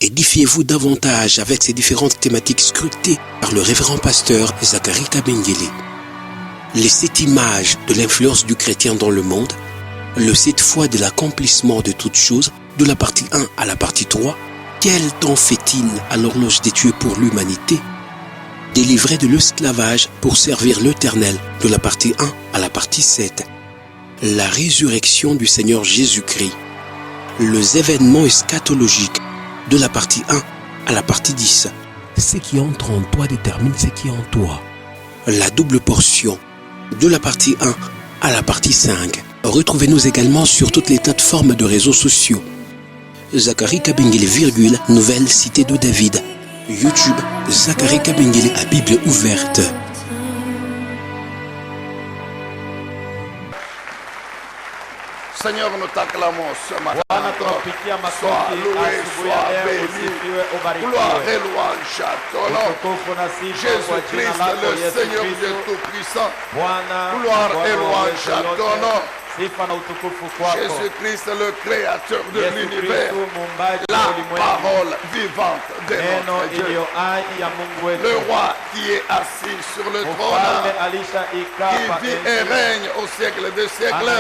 Édifiez-vous davantage avec ces différentes thématiques scrutées par le révérend pasteur Zacharie Kabengele. Les 7 images de l'influence du chrétien dans le monde, le 7 fois de l'accomplissement de toutes choses, de la partie 1 à la partie 3, quel temps fait-il à l'horloge des dieux pour l'humanité? Délivré de l'esclavage pour servir l'Éternel, de la partie 1 à la partie 7. La résurrection du Seigneur Jésus-Christ. Les événements eschatologiques, de la partie 1 à la partie 10. Ce qui entre en toi détermine ce qui est en toi. La double portion, de la partie 1 à la partie 5. Retrouvez-nous également sur toutes les plateformes de réseaux sociaux. Zacharie Kabengele, nouvelle cité de David. YouTube, Zacharie Kabengele à Bible ouverte. Seigneur, nous t'acclamons ce matin. Sois loué, sois béni. Gloire et louange à ton nom. Jésus-Christ, le Seigneur Dieu Tout-Puissant. Gloire et louange à ton nom. Jésus-Christ, le créateur de l'univers, la parole vivante de notre Dieu, le roi qui est assis sur le trône, qui vit et règne au siècle des siècles,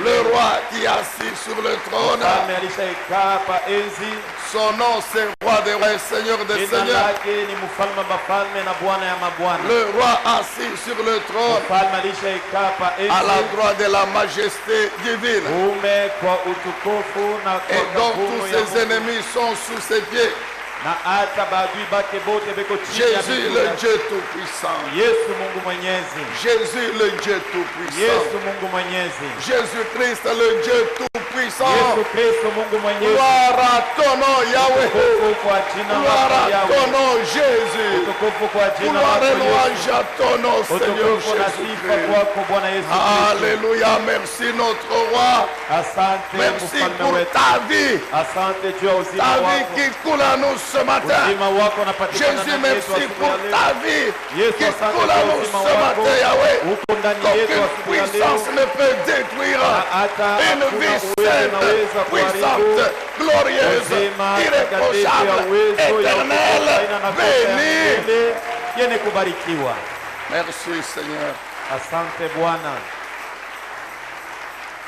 le roi qui est assis sur le trône, son nom c'est roi des rois et seigneur des seigneurs, le roi assis sur le trône, à la droite de la majesté divine, et dont tous ses ennemis sont sous ses pieds. Jésus le Dieu Tout-Puissant. Jésus le Dieu Tout-Puissant. Jésus-Christ le Dieu Tout-Puissant. Gloire à ton nom Yahweh. Gloire à ton nom Jésus. Gloire et louange à ton nom Seigneur Jésus-Christ. Alléluia, merci notre roi. Merci pour ta vie. Ta vie qui coule à nous ce matin. Jésus, merci pour ta vie qui coule à nous ce matin, Yahweh. Qu'aucune puissance ne peut détruire une vie sainte, puissante, glorieuse, irréprochable, éternelle, bénie. Merci Seigneur.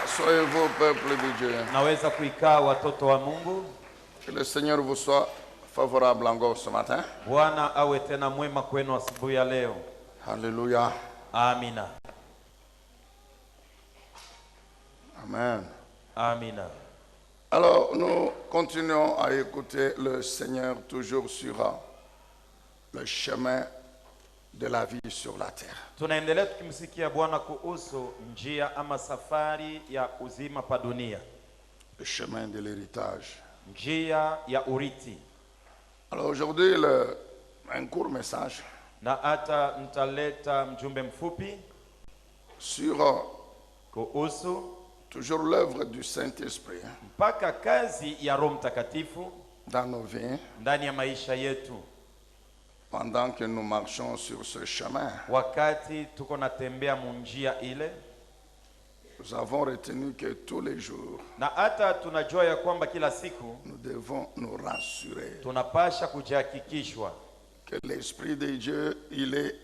Soyez-vous peuple de Dieu. Que le Seigneur vous soit favorable encore ce matin. Alléluia. Amina. Amen. Amina. Alors nous continuons à écouter le Seigneur toujours sur le chemin de la vie sur la terre. Tunaendelea tukimsikia Bwana kuhusu njia ama safari ya uzima pa dunia. Le chemin de l'héritage. Njia ya urithi. Alors aujourd'hui un court message. Na hata nitaleta mjumbe mfupi sur kuhusu toujours l'œuvre du Saint-Esprit. Mpaka kazi ya Roho Mtakatifu dans nos vies. Ndani ya maisha yetu. Pendant que nous marchons sur ce chemin, wakati tuko natembea munjia ile, nous avons retenu que tous les jours, na hata tunajua ya kwamba kila siku, nous devons nous rassurer, tunapasha kujihakikishwa que l'Esprit de Dieu, il est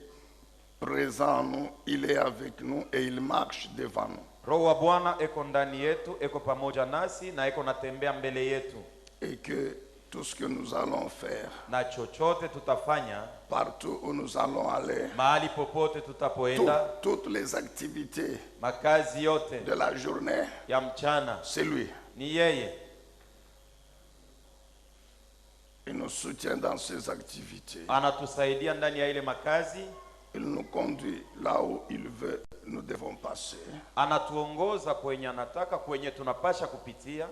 présent en nous, il est avec nous et il marche devant nous. Roho wa Bwana eko ndani yetu, eko pamoja nasi na eko natembea mbele yetu. Et que tout ce que nous allons faire, na chochote tutafanya, partout où nous allons aller, mahali popote tutapoenda, toutes les activités makazi yote de la journée, ya mchana, c'est lui. ni yeye. Il nous soutient dans ses activités. Anatusaidia ndani ya ile makazi. Il nous conduit là où il veut, nous devons passer. Anatuongoza kwenye anataka, kwenye tunapasha kupitia.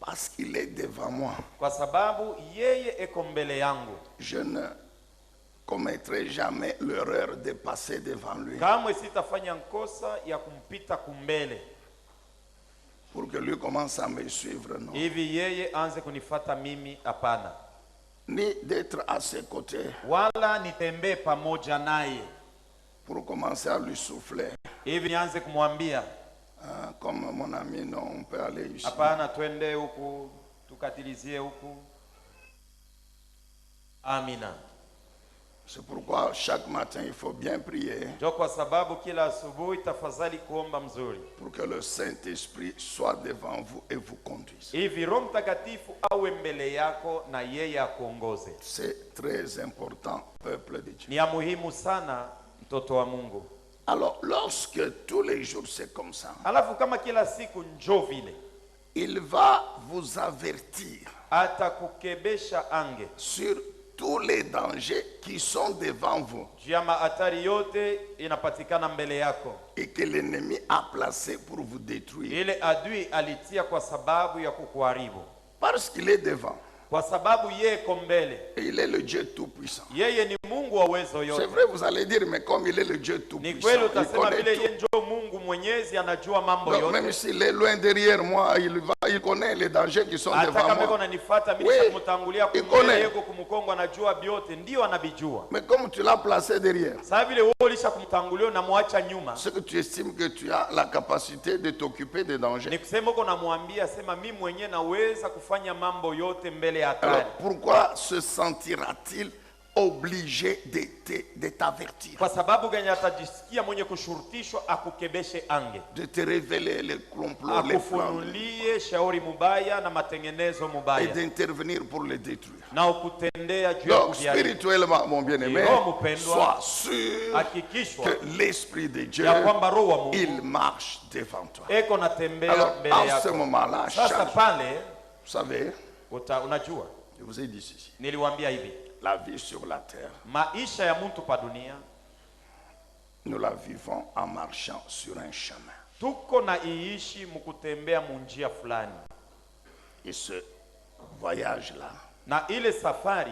Parce qu'il est devant moi. Kwa sababu yeye eko mbele yangu. Je ne commettrai jamais l'erreur de passer devant lui. Kamwe sitafanya nkosa ya kumpita kumbele. Pour que lui commence à me suivre, non. Hivi yeye anze kunifata mimi, hapana. Ni d'être à ses côtés. Wala nitembe pamoja naye. Pour commencer à lui souffler. Hivi nianze kumwambia, comme mon ami, non, on peut aller ici. Hapana, twende huku. Tukatilizie huku. Amina. C'est pourquoi chaque matin il faut bien prier Ndio kwa sababu kila asubuhi tafadhali kuomba mzuri, pour que le Saint-Esprit soit devant vous et vous conduise. hivi Roho Mtakatifu awe mbele yako na yeye akuongoze. C'est très important, peuple de Dieu. Ni ya muhimu sana, mtoto wa Mungu. Alors, lorsque tous les jours c'est comme ça, Alafu kama kila siku njo vile, il va vous avertir atakukebesha ange sur tous les dangers qui sont devant vous juu ya mahatari yote inapatikana mbele yako, et que l'ennemi a placé pour vous détruire. ile adui alitia kwa sababu ya kukuharibu, Parce qu'il est devant. kwa sababu yeye ko mbele. Et il est le Dieu Tout-Puissant. Yeye ni Mungu wa uwezo C'est yote. vrai, vous allez dire, mais comme il est le Dieu Ni Tout-Puissant, kweli il utasema connaît vile tout. yeye ndio Mungu mwenyezi, anajua mambo Donc, yote. même s'il est loin derrière moi, il connaît les dangers qui sont Hata devant kama yuko moi. ananifuata mimi, Oui, nishamtangulia il kumbele, connaît. yuko kumkongo, anajua vyote, ndio anavijua. Mais comme tu l'as placé derrière, Sasa vile wewe ulisha kumtangulia na muacha nyuma, c'est que tu estimes que tu as la capacité de t'occuper des dangers. ni kusema uko namwambia sema mimi mwenyewe naweza kufanya mambo yote mbele ya Alors, hatari. pourquoi se sentira-t-il obligé de t'avertir, Kwa sababu gani atajisikia mwenye kushurutishwa akukebeshe ange, de te révéler les complots, les plans, akufunulie shauri mubaya na matengenezo et mubaya, d'intervenir pour les détruire? na ukutendea juu ya Donc, kujaribu. spirituellement, mon bien-aimé, sois sûr Hakikishwa que l'Esprit de Dieu, ya kwamba Roho wa Mungu il marche devant toi. eko natembea Alors, mbele en ce yako. moment-là, Sasa pale vous savez, unajua, je vous ai dit ceci, niliwaambia hivi, la vie sur la terre, maisha ya mtu pa dunia nous la vivons en marchant sur un chemin. tuko na iishi mukutembea munjia fulani, Et ce voyage-là na ile safari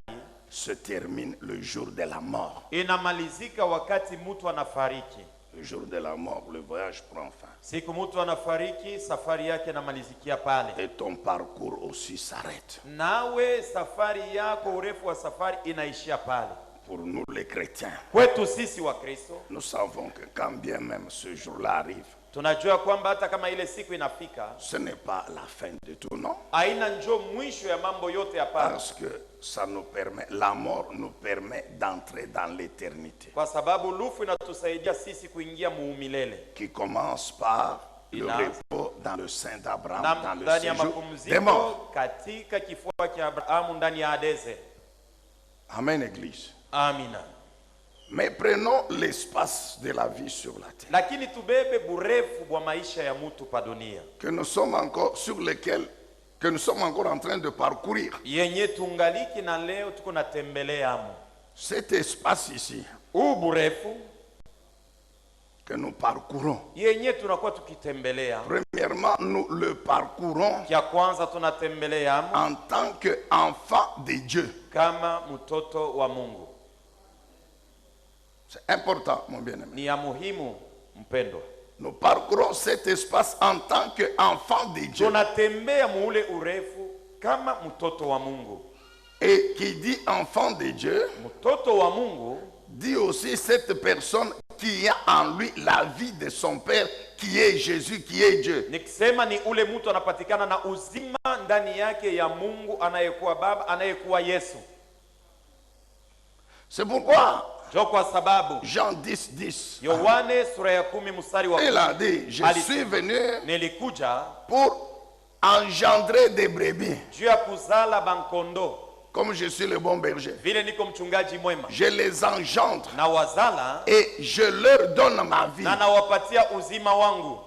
se termine le jour de la mort. inamalizika wakati mtu anafariki. Le jour de la mort, le voyage prend fin. Siku mtu anafariki, safari yake inamalizikia pale, Et ton parcours aussi s'arrête. nawe safari yako, urefu wa safari inaishia pale. Pour nous les chrétiens, Kwetu sisi wa Kristo nous savons que quand bien même ce jour-là arrive, tunajua kwamba hata kama ile siku inafika, ce n'est pas la fin de tout, non? haina njo mwisho ya mambo yote hapana, Parce que ça nous permet, la mort nous permet d'entrer dans l'éternité, kwa sababu lufu inatusaidia sisi kuingia muumilele, qui commence par le Ina- repos dans le sein d'Abraham, na dans le ndani ya séjour des mapumziko morts. katika kifua cha Abrahamu ndani ya Hadese. Amen, Église. Amina. Mais prenons l'espace de la vie sur la terre, Lakini tubebe burefu bwa maisha ya mtu pa dunia, que nous sommes encore sur lesquels, que nous sommes encore en train de parcourir. yenye tungaliki na leo tuko natembelea amo. Cet espace ici Huu burefu que nous parcourons, yenye tunakuwa tukitembelea, premièrement, nous le parcourons kia kwanza tunatembelea amo en tant qu'enfant de Dieu. kama mtoto wa Mungu. C'est important, mon bien-aimé. Ni ya muhimu mpendwa, Nous parcourons cet espace en tant qu'enfant de Dieu. tunatembea muule urefu kama mtoto wa Mungu. Et qui dit enfant de Dieu, Mtoto wa Mungu dit aussi cette personne qui a en lui la vie de son Père, qui est Jésus, qui est Dieu. nikisema ni ule mtu anapatikana na uzima ndani yake ya Mungu, anayekuwa Baba, anayekuwa Yesu. C'est pourquoi Jo kwa sababu Jean 10, 10, Yohane sura ya 10 mstari wa il a 10, dit, je Ali- suis venu nilikuja pour engendrer des brebis, juu ya kuzala bankondo, comme je suis le bon berger. vile niko mchungaji mwema, Je les engendre na wazala et je leur donne ma vie. na nawapatia uzima wangu.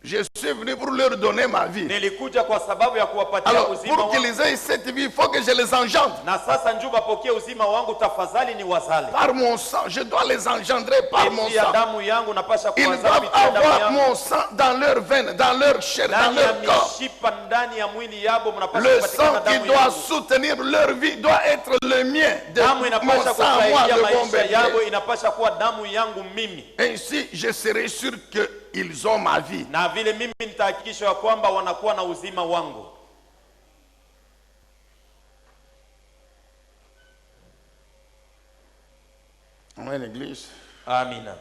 Je suis venu pour leur donner ma vie. Nilikuja kwa sababu ya kuwapatia Alors, uzima pour wangu, qu'ils aient cette vie, il faut que je les engendre. na sasa njoo bapokee uzima wangu, tafadhali ni wazale. Par mon sang, je dois les engendrer par mon Kupitia sang. damu yangu napasha Ils kuwazaa doivent kupitia damu avoir yangu. mon sang dans leur veine, dans leur chair, dans Ndani ya leur corps. mishipa, ndani ya mwili yabo mnapasha Le kupatikana sang qui damu doit yangu. soutenir leur vie doit être le mien. De Damu mon inapasha sang, moi, kusaidia le bon maisha yabo, berger. inapasha kuwa damu yangu mimi, Ainsi, je serai sûr qu'ils ont ma vie. na vile mimi nitahakikisha ya kwamba wanakuwa na uzima wangu. Amen, Église. Amina.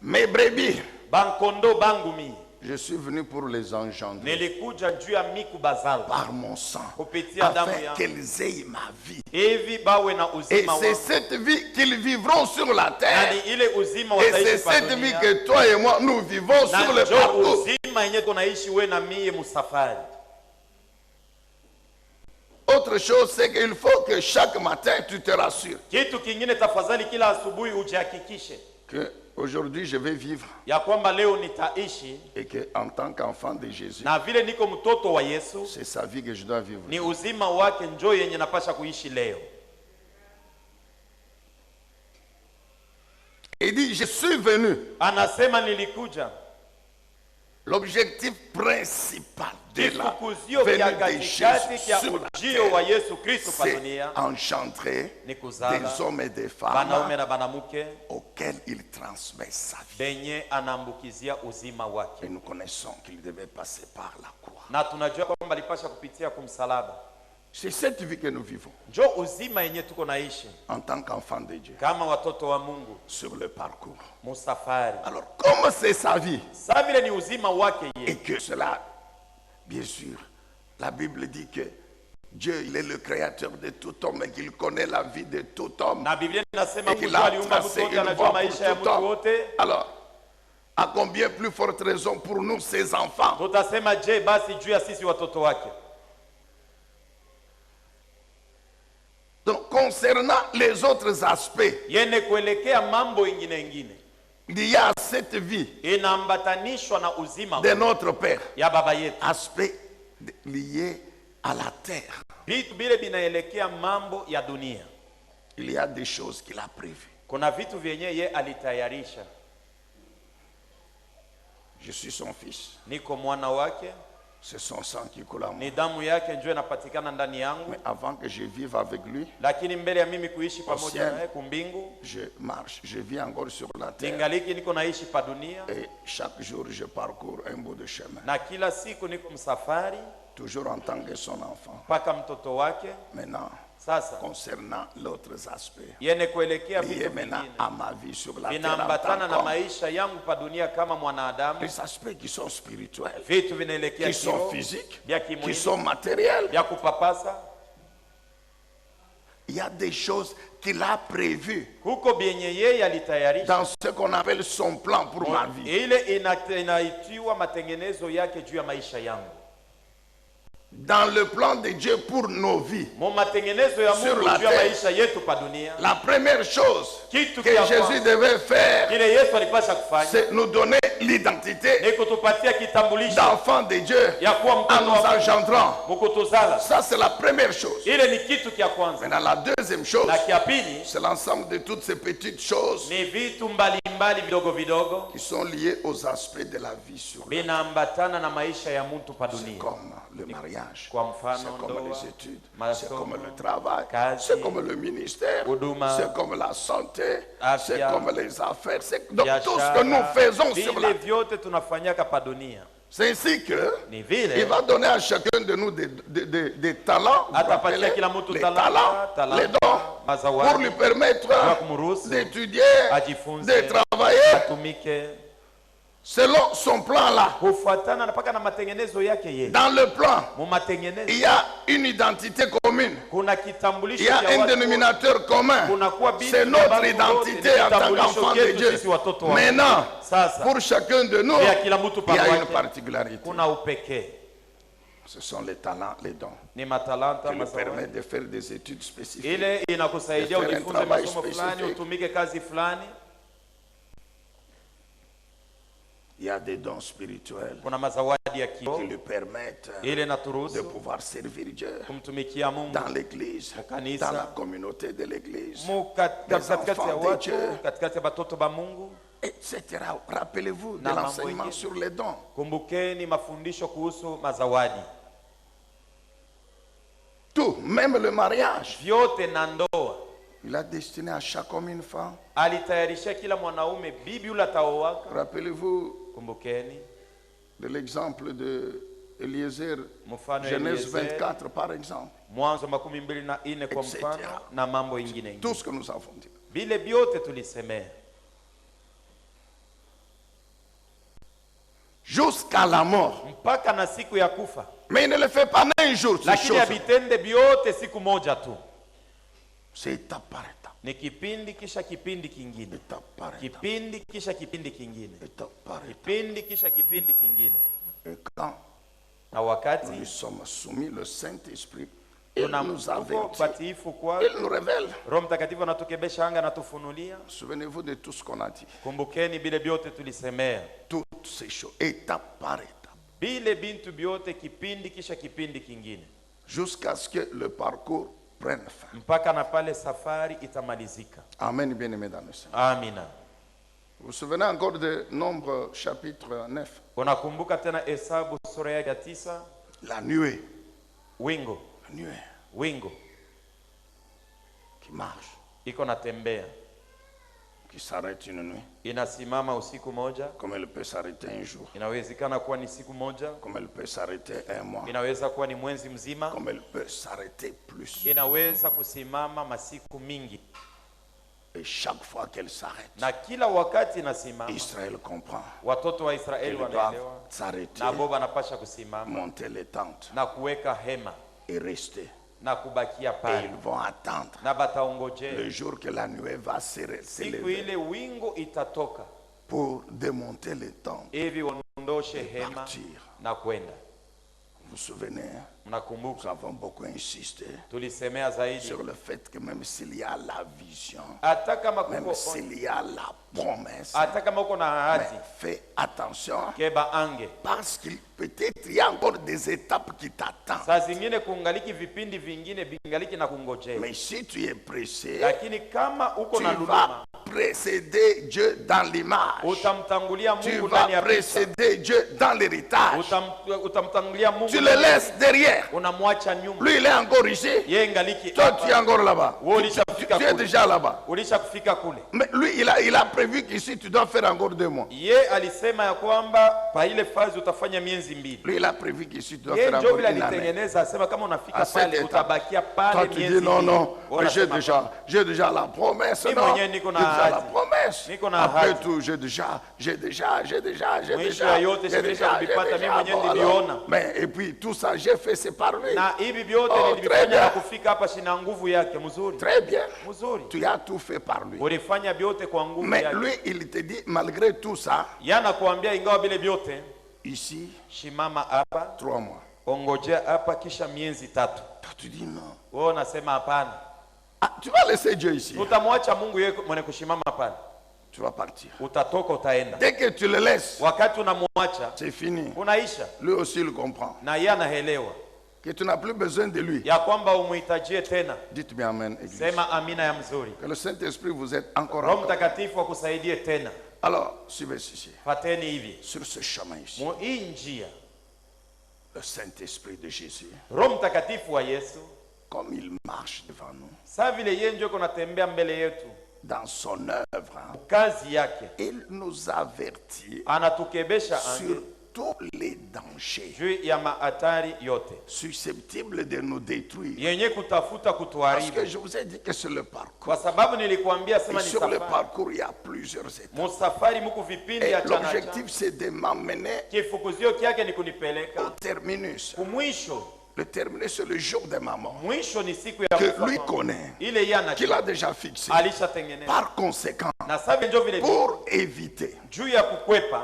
Mes brebis Bankondo bangu mi Je suis venu pour les engendrer Nilikuja juu ya mikubazala par mon sang, kupitia damu afin yangu qu'elles aient ma vie. hivi bawe na Et uzima c'est wangu. cette vie qu'ils vivront sur la Na terre. ni ile uzima Et c'est wataishi pa cette vie dunia. que toi et moi, nous vivons Na sur le njo parcours. uzima yenye tunaishi we na mie musafari. Autre chose, c'est qu'il faut que chaque matin, tu te rassures Kitu kingine, tafadhali kila asubuhi ujihakikishe que aujourd'hui je vais vivre ya kwamba leo nitaishi, et que en tant qu'enfant de Jésus, na vile niko mtoto wa Yesu, c'est sa vie que je dois vivre. ni uzima wake njo yenye napasha kuishi leo. Il dit, je suis venu. Anasema nilikuja. L'objectif principal de la Kifukuzio kya venue de katikati Jésus kya sur la ujio wa terre, Yesu Kristo pa c'est dunia engendrer ni kuzala des hommes et des banaume femmes na banamuke auxquels il transmet sa vie. benye anaambukizia uzima Et wake, nous connaissons qu'il devait passer par la croix. na tunajua kwamba alipasha kupitia kumsalaba. C'est cette vie que nous vivons Njo uzima yenye tuko naishi en tant qu'enfants de Dieu kama watoto wa Mungu sur le parcours. musafari. Alors, comme c'est sa vie Sa vile ni uzima wake et ye, que cela, bien sûr, la Bible dit que Dieu, il est le créateur de tout homme et qu'il connaît la vie de tout homme na Biblia inasema et qu'il Mungu a aliumba mtu tracé wote, une anajua voie maisha ya pour tout mtu homme. wote. Alors, à combien plus forte raison pour nous, ses enfants? Tutasema je basi juu ya sisi watoto wake. Donc, concernant les autres aspects, Yene kuelekea mambo ingine il y a cette vie inaambatanishwa na uzima de notre Père, ya baba yetu. aspect lié à la terre. Vitu bile binaelekea mambo ya dunia. Il y a des choses qu'il a prévues. Kuna vitu vyenye ye alitayarisha. Je suis son fils. Niko mwana wake, C'est son sang qui coule en moi. ni damu yake njoo inapatikana ndani yangu. Mais avant que je vive avec lui, Lakini mbele ya mimi kuishi pamoja ciel. naye kumbingu, je marche, je vis encore sur la terre. ningaliki niko naishi pa dunia, Et chaque jour, je parcours un bout de chemin. na kila siku niko msafari Toujours en tant que son enfant. mpaka mtoto wake. Maintenant, Sasa concernant l'autre aspect, yene kuelekea lié vitu maintenant vingine à ma vie sur la terre. vinaambatana En na tant qu'homme. maisha yangu pa dunia kama mwanadamu. Les aspects qui sont spirituels, Vitu vinaelekea qui sont kiroho, physiques, vya qui kimwili, sont matériels. vya kupapasa. Il y a des choses qu'il a prévues Huko byenye yeye alitayarisha, dans ce qu'on appelle son plan pour ma vie. ile inaitiwa matengenezo yake juu ya maisha yangu, Dans le plan de Dieu pour nos vies. mo matengenezo ya Sur Mungu la juu ya terre. maisha yetu pa dunia. La première chose Kitu que kia Jésus kwanza devait faire, kile Yesu alipasha kufanya c'est nous donner l'identité ni kutupatia kitambulisho d'enfant de Dieu ya kuwa en mtoto nous wa Mungu, engendrant. mukutuzala. Ça, c'est la première chose. Ile ni kitu kia kwanza, Maintenant, la deuxième chose, na kia pili c'est l'ensemble de toutes ces petites choses ni vitu mbalimbali vidogo vidogo qui sont liées aux aspects de la vie sur la terre. vinaambatana na maisha ya mtu pa C'est dunia, comme le mariage, kwa mfano c'est comme ndoa, les études, c'est masomo, comme le travail, kazi, c'est comme le ministère, huduma, c'est comme la santé, afya, c'est comme les affaires. Donc tout ce biashara, que nous faisons sur la vile terre. vyote tunafanyaka pa dunia. C'est ainsi que Ni il vile va donner à chacun de nous des talents, vous atapatia rappelez, kila mtu les talanta, talents, les dons, pour mazawadi, lui permettre kwa kumruhusu d'étudier, ajifunze, de travailler atumike selon son plan là. kufuatana na paka na matengenezo yake yeye. Dans le plan, Mu matengenezo il y a une identité commune. kuna Il kitambulisho y a cha un watu, dénominateur commun. kunakuwa bitu C'est vya notre watu wote, identité ni en tant kitambulisho qu'enfant de chetu Dieu. sisi watoto wa Mungu. Maintenant, Sasa pour chacun de nous, vya kila mtu il y a pa une kwake particularité. kuna upekee, Ce sont les talents, les dons, ni matalanta, qui nous mazawadi. permettent de faire des études spécifiques. Ile inakusaidia De faire un ujifunze travail masomo fulani, spécifique. utumike kazi fulani. Il y a des dons spirituels Kuna mazawadi ya qui kiroho lui permettent ile de naturuhusu pouvoir servir Dieu kumtumikia Mungu dans l'église, Kanisa. dans la communauté de l'église, katikati ya enfants de watu, Dieu. katikati ya batoto ba Mungu. etc. Rappelez-vous de Na mambo l'enseignement ingine. sur les dons. Kumbukeni mafundisho kuhusu mazawadi, Tout, même le mariage. vyote na ndoa. Il a destiné à chaque homme une femme. Alitayarisha kila mwanaume bibi ule ataowaka. Rappelez-vous Kumbukeni de l'exemple de Eliezer, mfano Genèse Eliezer, 24 par exemple. Mwanzo 24 kwa Etc. mfano, na mambo ingine Tout ingine. ce que nous avons dit. Vile vyote tulisemea. jusqu'à la mort. mpaka na siku ya kufa. Mais il ne le fait pas en un jour. Lakini avitende vyote siku moja tu. C'est étape par étape. Ni kipindi kisha kipindi kingine. Étape par étape. Kipindi kisha kipindi kingine. Étape par étape. Kipindi kisha kipindi kingine. Et quand na wakati nous sommes soumis, le Saint-Esprit, il nous avertit, il nous révèle. Roho Mtakatifu anatukebesha anga na tufunulia. Souvenez-vous de tout ce qu'on a dit. Kumbukeni bile byote tulisemea. Toutes ces choses, étape par étape. Bile bintu byote kipindi kisha kipindi kingine. Jusqu'à ce que le parcours prenne fin. Mpaka na pale safari itamalizika. Amen, bien-aimés dans le Seigneur. Amina. Vous vous souvenez encore de Nombre chapitre 9? Unakumbuka tena Hesabu sura ya 9? La nuée. Wingo. La nuée. Wingo. Qui marche. Iko natembea. Qui s'arrête une nuit. Inasimama usiku moja. Comme elle peut s'arrêter un jour. Inawezekana kuwa ni siku moja. Comme elle peut s'arrêter un mois. Inaweza kuwa ni mwezi mzima. Comme elle peut s'arrêter plus. Inaweza kusimama masiku mingi. Et chaque fois qu'elle s'arrête, na kila wakati inasimama, Israël comprend. Watoto wa Israeli wanaelewa. S'arrêter. Na Boba anapasha kusimama. Monter les tentes. Na kuweka hema. Et rester. Na kubakia pale. Et ils vont attendre. Na bataongojea. Le jour que la nuée va s'élever. Siku ile wingo itatoka. Pour démonter les tentes. Hivi waondoshe hema na kwenda. Vous vous souvenez? Nous avons beaucoup insisté sur le fait que même s'il y a la vision, même s'il y a la promesse, mais fais attention, parce qu'il peut-être il y a encore des étapes qui t'attendent. Mais si tu es pressé, tu vas précéder Dieu dans l'image. Tu vas précéder Dieu dans l'héritage. Tu le laisses derrière. Lui il est encore ici. Toi tu es encore là-bas. Tu es déjà là-bas. Mais lui il a prévu qu'ici tu dois faire encore 2 mois. Lui il a prévu qu'ici tu dois faire encore 1 année. Toi tu dis non, mais j'ai déjà la promesse. Non, j'ai déjà la promesse. Après tout, j'ai déjà. Mais et puis tout ça j'ai fait, c'est par lui. Très bien. Très bien. Tu as tout fait par lui. Mais lui il te dit malgré tout ça, ici 3 mois. Tu dis non. Ah, tu vas laisser Dieu ici. Tu vas partir. Dès que tu le laisses, c'est fini. Lui aussi il comprend que tu n'as plus besoin de lui. Dites bien amen, église. Que le Saint-Esprit vous aide encore. Alors, suivez ceci. Sur ce chemin ici, le Saint-Esprit de Jésus, comme il marche devant nous, dans son œuvre, il nous avertit sur tous les dangers susceptibles de nous détruire. Parce que je vous ai dit que sur le parcours, et sur le parcours il y a plusieurs étapes. Et l'objectif c'est de m'emmener au terminus. Le terminus c'est le jour de ma mort, que lui connaît, qu'il a déjà fixé. Par conséquent, pour éviter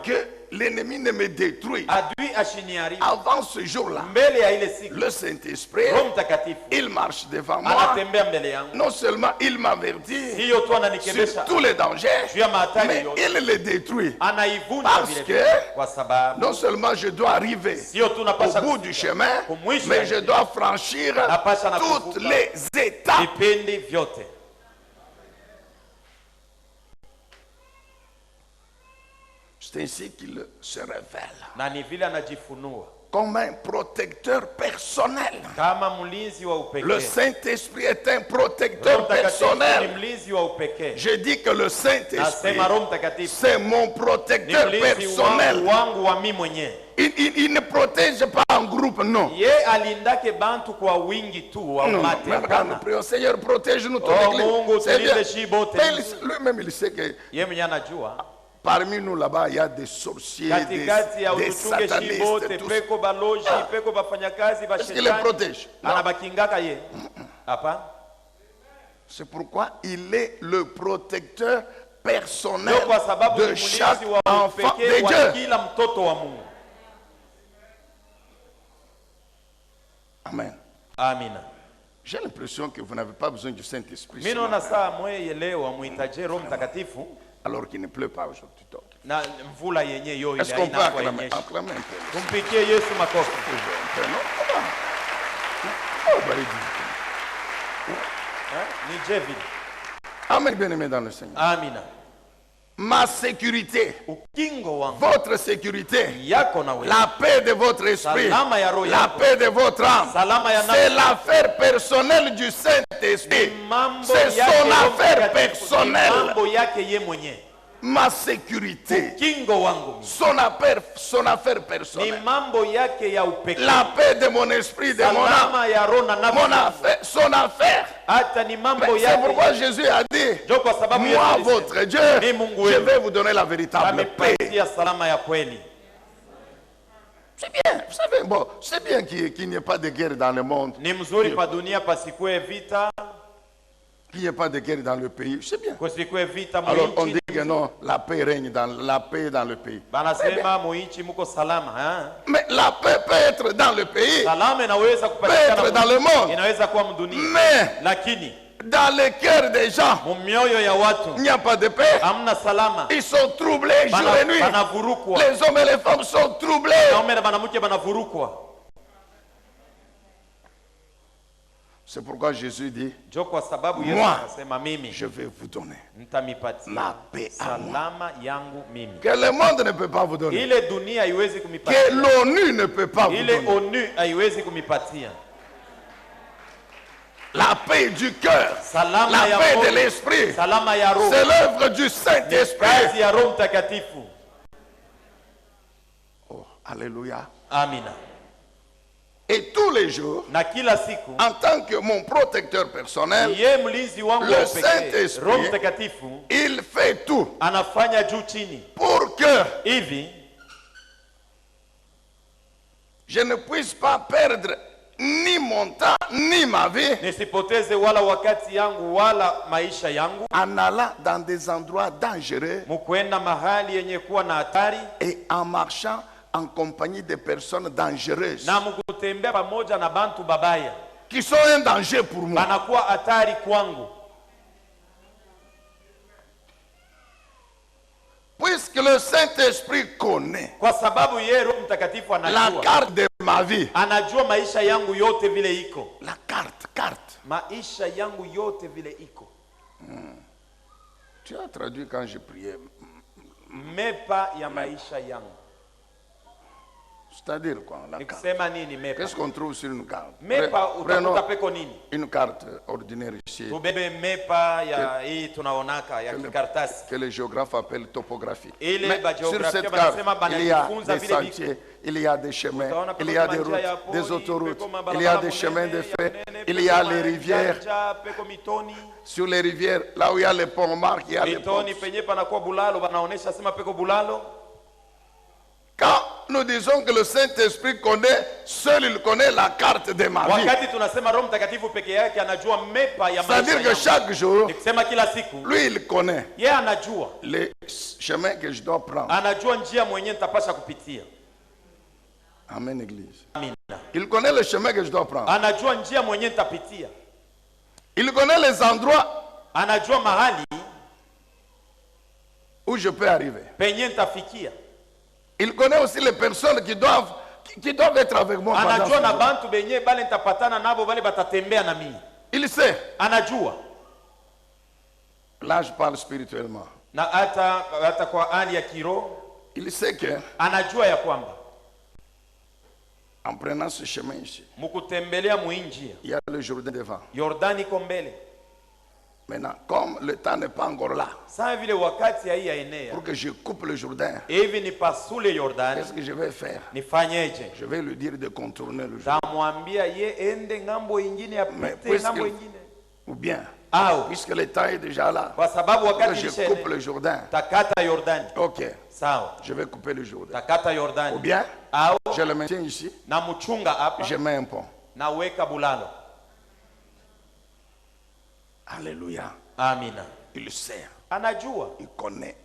que l'ennemi ne me détruise avant ce jour-là, le Saint-Esprit, il marche devant moi. Non seulement il m'avertit sur tous les dangers, mais il les détruit. Parce que non seulement je dois arriver au bout du chemin, mais je dois franchir toutes les étapes. C'est ainsi qu'il se révèle comme un protecteur personnel. Le Saint-Esprit est un protecteur personnel. Je dis que le Saint-Esprit, c'est mon protecteur personnel. Il ne protège pas en groupe, non. Nous prions, Seigneur, protège-nous ton église. C'est bien. Lui-même, il sait que Parmi nous là-bas, il y a des sorciers, des satanistes, tout ça. Est-ce qu'il les protège? C'est pourquoi il est le protecteur personnel de chaque enfant de Dieu. Amen. Amen. J'ai l'impression que vous n'avez pas besoin du Saint-Esprit. Alors qu'il ne pleut pas aujourd'hui. Est-ce qu'on peut acclamer un peu? Amen, bien-aimé dans le Seigneur. Amen. Ma sécurité, votre sécurité, la paix de votre esprit, la paix de votre âme, c'est l'affaire personnelle du Saint-Esprit. C'est son affaire personnelle. Ma sécurité, son affaire personnelle, la paix de mon esprit, de mon âme, son affaire. C'est pourquoi Jésus a dit, moi votre Dieu, je vais vous donner la véritable paix. C'est bien, vous savez, bon, c'est bien qu'il n'y ait pas de guerre dans le monde. Qu'il n'y ait pas de guerre dans le pays, c'est bien. Alors on dit que non, la paix règne dans le pays. Mais la paix peut être dans le pays, peut être dans le monde. Mais dans le cœur des gens, il n'y a pas de paix. Ils sont troublés jour et nuit. Les hommes et les femmes sont troublés. C'est pourquoi Jésus dit, moi, je vais vous donner ma paix à moi. Que le monde ne peut pas vous donner. Que l'ONU ne peut pas vous donner. La paix du cœur, la paix de l'esprit, c'est l'œuvre du Saint-Esprit. Oh, alléluia. Amen. Et tous les jours, en tant que mon protecteur personnel, le Saint-Esprit, il fait tout pour que je ne puisse pas perdre ni mon temps, ni ma vie, en allant dans des endroits dangereux et en marchant en compagnie de personnes dangereuses qui sont un danger pour moi. Puisque le Saint-Esprit connaît la carte de ma vie, la carte. Tu as traduit quand je priais. C'est-à-dire quoi, la carte? Qu'est-ce qu'on trouve sur une carte? Prenons une carte ordinaire ici, que les géographes appellent topographique. Mais sur cette carte, il y a des sentiers, il y a des chemins, il y a des routes, des autoroutes, il y a des chemins de fer, il y a les rivières. Sur les rivières, là où il y a les ponts, on marque, il y a les ponts. Quand nous disons que le Saint-Esprit connaît, seul il connaît la carte de ma vie. C'est-à-dire que chaque jour, lui il connaît les chemins que je dois prendre. Amen, Église. Il connaît le chemin que je dois prendre. Il connaît les endroits où je peux arriver. Il connaît aussi les personnes qui doivent être avec moi. Il sait. Là, je parle spirituellement. Il sait que en prenant ce chemin ici, il y a le Jourdain devant. Maintenant, comme le temps n'est pas encore là, pour que je coupe le Jourdain, qu'est-ce que je vais faire? Je vais lui dire de contourner le Jourdain. Mais Ou bien, au puisque le temps est déjà là, kwa sababu wakati je coupe le Jourdain. takata Yordani. Ok, Sawa. je vais couper le Jourdain. Takata Yordani. Ou bien, au je le maintiens ici, na mchunga hapa je mets un pont. na weka bulalo. Alléluia. Amina. Il sait, Anajua. il connaît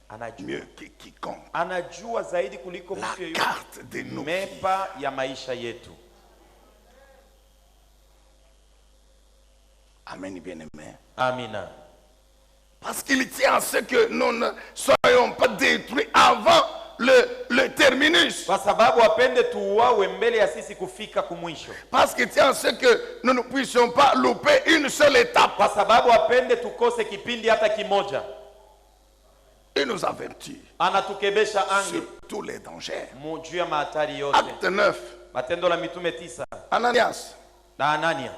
Anajua. mieux que quiconque Anajua zaidi kuliko la mtu yeyote carte de nos vies. mepa ya maisha yetu. Amen, bien-aimé. Amina. Parce qu'il tient à ce que nous ne soyons pas détruits avant le terminus. Kwa sababu apende tuuawe mbele ya sisi kufika kumwisho. Parce qu'il tient à ce que nous ne puissions pas louper une seule étape. Kwa sababu apende tukose kipindi hata kimoja. Il nous avertit Anatukebesha ange sur tous les dangers. juu ya mahatari yote. Acte 9. Matendo la Mitume 9. Ananias, Na Anania.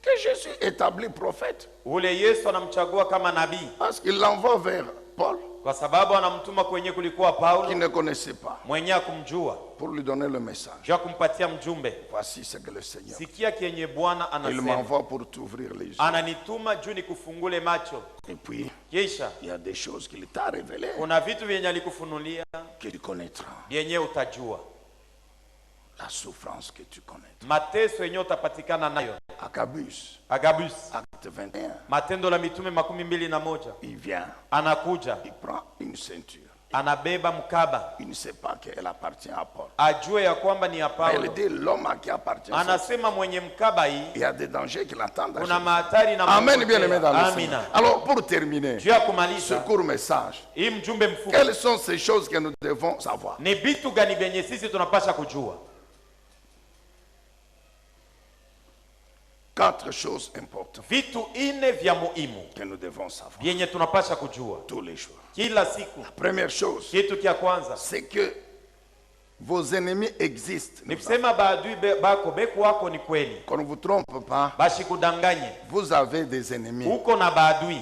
que Jésus établit prophète. Ule Yesu anamchagua kama nabii. Parce qu'il l'envoie vers Paul, Kwa sababu anamtuma kwenye kulikuwa qui Paulo ne connaissait pas, mwenye kumjua. pour lui donner le message. Juu kumpatia mjumbe. Voici ce que le Seigneur. Sikia kienye Bwana Il anasema. m'envoie pour t'ouvrir les yeux. Ananituma juu nikufungule macho. Et puis, Kisha il y a des choses qu'il t'a révélées kuna vitu vyenye alikufunulia que tu connaîtras. vyenye utajua. La souffrance que tu connais. Mateso yenye utapatikana nayo. Agabus, Agabus. acte 21. Matendo la Mitume 21. Il vient, Anakuja. il prend une ceinture. Anabeba mkaba. Il ne sait pas qu'elle appartient à Paul. Ajue ya kwamba ni ya Elle Paulo. dit l'homme à qui appartient. Anasema mwenye mkaba hii Il y a des dangers qui l'attendent. kuna mahatari na Amen, bien aimé dans le Amina. Seigneur. Alors, pour terminer Juu ya ce kumaliza court message, hii mjumbe mfupi. quelles sont ces choses que nous devons savoir? Ni vitu gani vyenye sisi tunapasha kujua? 4 choses importantes Vitu ine vya muhimu que nous devons savoir vyenye tunapasha kujua tous les jours. kila siku. Première chose, Kitu kia kwanza c'est que vos ennemis existent. ni kusema baadui bako beku wako ni kweli, Qu'on ne vous trompe pas, bashikudanganye. vous avez des ennemis. Uko na baadui,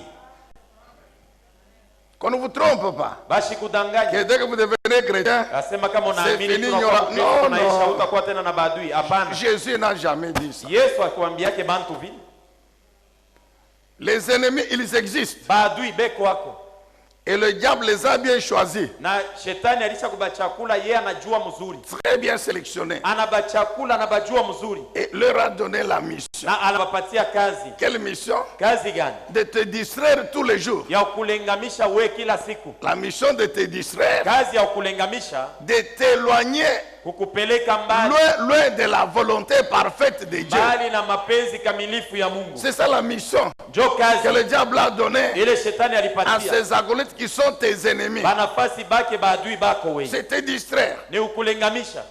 Qu'on ne vous trompe pas. Que bashikudanganye. dès que vous devenez chrétien, Nasema kama c'est unaamini fini, tunakuwa il y aura- Mkristo, Non, tunaisha, non. utakuwa tena na baadui. Hapana. Jésus n'a jamais dit ça. Yesu akiwaambiake bantu vile, Les ennemis, ils existent. baadui beko wako Et le diable les a bien choisis, na shetani alisha kubachakula, yeye anajua mzuri, très bien sélectionnés. anabachakula, anabajua mzuri Et leur a donné la mission. na anawapatia kazi. Quelle mission? Kazi gani? De te distraire tous les jours. Ya kulengamisha we kila siku. La mission de te distraire, Kazi ya kulengamisha, de t'éloigner kukupeleka mbali loin de la volonté parfaite de Dieu. mbali na mapenzi kamilifu ya Mungu. C'est ça la mission Njo que kazi le diable a donnée ile shetani à alipatia ces acolytes qui sont tes ennemis. banafasi bake baadui bako we, C'est te distraire. ni ukulengamisha,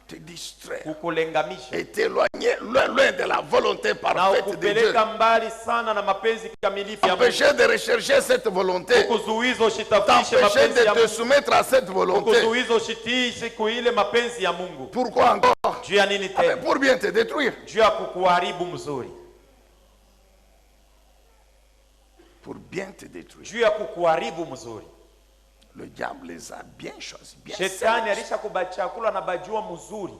Te distraire. kukulengamisha Et t'éloigner loin de la volonté na parfaite de Dieu. ukupeleka mbali sana na mapenzi kamilifu ya Mungu. Empêcher de rechercher cette volonté. Kukuzuiza usitafutishe T'empêcher mapenzi ya de te Mungu. soumettre à cette volonté. Kukuzuiza usitii siku ile mapenzi ya Mungu. Pourquoi encore? Juu ya nini Ah, mais tena? pour bien te détruire. Juu ya kukuharibu mzuri, Pour bien te détruire. juu ya kukuharibu mzuri. Le diable les a bien choisis. Bien Shetani sélectionnés. alisha kubachakula na bajua mzuri.